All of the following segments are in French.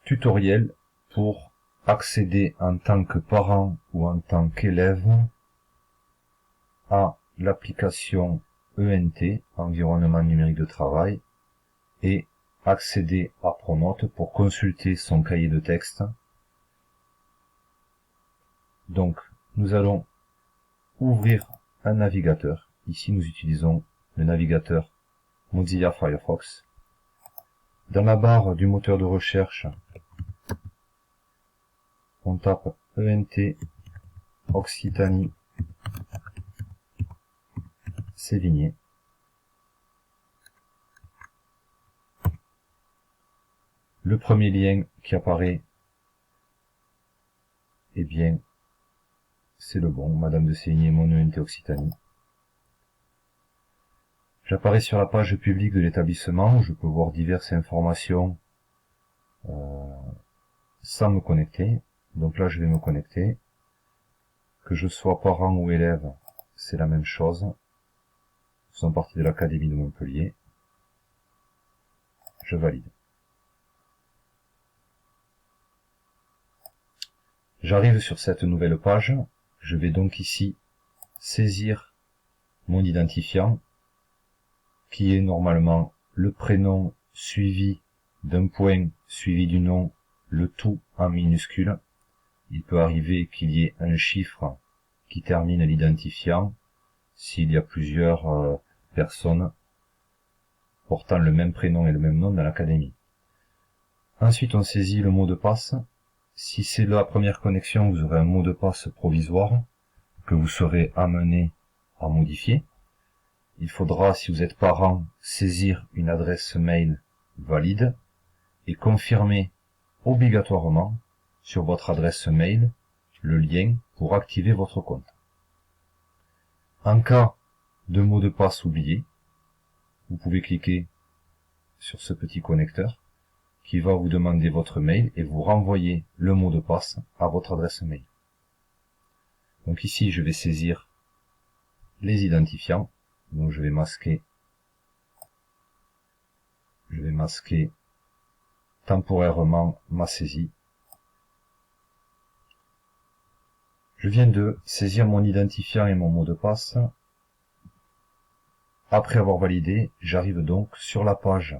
Tutoriel pour accéder en tant que parent ou en tant qu'élève à l'application ENT, Environnement numérique de travail, et accéder à Pronote pour consulter son cahier de texte. Donc, nous allons ouvrir un navigateur. Ici, nous utilisons le navigateur Mozilla Firefox. Dans la barre du moteur de recherche, on tape ENT Occitanie Sévigné. Le premier lien qui apparaît, eh bien, c'est le bon, Madame de Sévigné, mon ENT Occitanie. J'apparais sur la page publique de l'établissement où je peux voir diverses informations sans me connecter. Donc là, je vais me connecter. Que je sois parent ou élève, c'est la même chose. Nous faisons partie de l'Académie de Montpellier. Je valide. J'arrive sur cette nouvelle page. Je vais donc ici saisir mon identifiant, qui est normalement le prénom suivi d'un point suivi du nom, le tout en minuscule. Il peut arriver qu'il y ait un chiffre qui termine l'identifiant s'il y a plusieurs personnes portant le même prénom et le même nom dans l'académie. Ensuite, on saisit le mot de passe. Si c'est la première connexion, vous aurez un mot de passe provisoire que vous serez amené à modifier. Il faudra, si vous êtes parent, saisir une adresse mail valide et confirmer obligatoirement sur votre adresse mail le lien pour activer votre compte. En cas de mot de passe oublié, vous pouvez cliquer sur ce petit connecteur qui va vous demander votre mail et vous renvoyer le mot de passe à votre adresse mail. Donc ici, je vais saisir les identifiants. Donc je vais masquer temporairement ma saisie. Je viens de saisir mon identifiant et mon mot de passe. Après avoir validé, j'arrive donc sur la page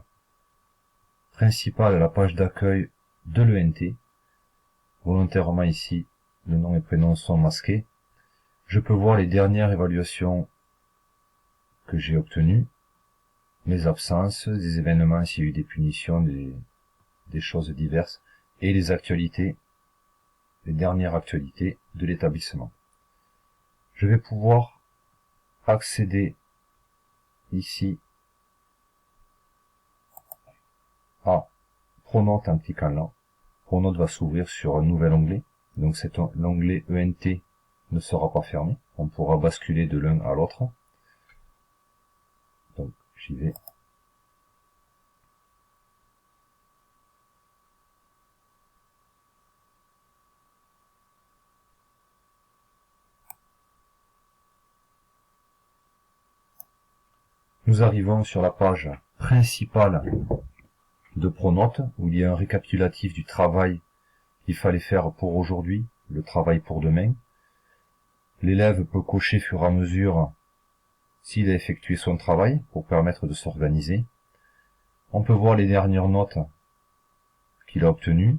principale, la page d'accueil de l'ENT. Volontairement ici, le nom et prénom sont masqués. Je peux voir les dernières évaluations que j'ai obtenues, mes absences, des événements s'il y a eu des punitions, des choses diverses, et les actualités, les dernières actualités de l'établissement. Je vais pouvoir accéder ici à Pronote en cliquant là. Pronote va s'ouvrir sur un nouvel onglet, donc l'onglet ENT ne sera pas fermé, on pourra basculer de l'un à l'autre. Donc j'y vais. Nous arrivons sur la page principale de Pronote, où il y a un récapitulatif du travail qu'il fallait faire pour aujourd'hui, le travail pour demain. L'élève peut cocher fur et à mesure s'il a effectué son travail pour permettre de s'organiser. On peut voir les dernières notes qu'il a obtenues,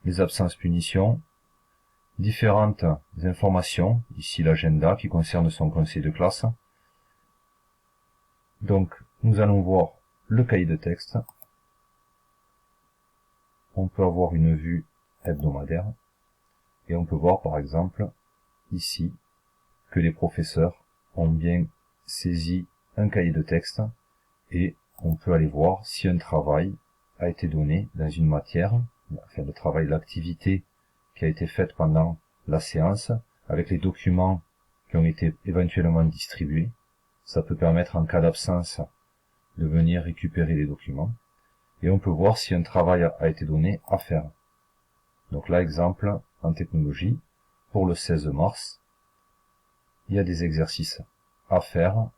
les absences punitions, différentes informations, ici l'agenda qui concerne son conseil de classe. Donc, nous allons voir le cahier de texte. On peut avoir une vue hebdomadaire. Et on peut voir, par exemple, ici, que les professeurs ont bien saisi un cahier de texte. Et on peut aller voir si un travail a été donné dans une matière, enfin le travail, l'activité qui a été faite pendant la séance, avec les documents qui ont été éventuellement distribués. Ça peut permettre, en cas d'absence, de venir récupérer les documents. Et on peut voir si un travail a été donné à faire. Donc là, exemple, en technologie, pour le 16 mars, il y a des exercices à faire,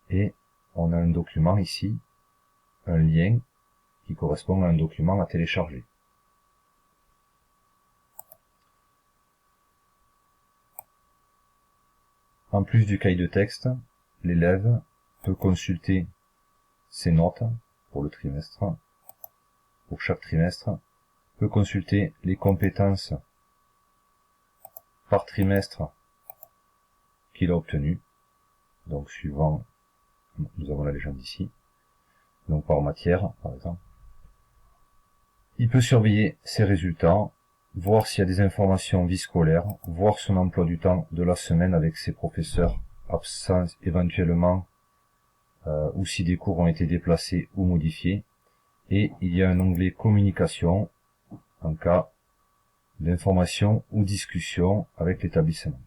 et on a un document ici, un lien qui correspond à un document à télécharger. En plus du cahier de texte, l'élève peut consulter ses notes pour le trimestre, pour chaque trimestre, peut consulter les compétences par trimestre qu'il a obtenues, donc suivant, nous avons la légende ici, donc par matière par exemple. Il peut surveiller ses résultats, voir s'il y a des informations vie scolaire, voir son emploi du temps de la semaine avec ses professeurs absents éventuellement, ou si des cours ont été déplacés ou modifiés. Et il y a un onglet communication en cas d'information ou discussion avec l'établissement.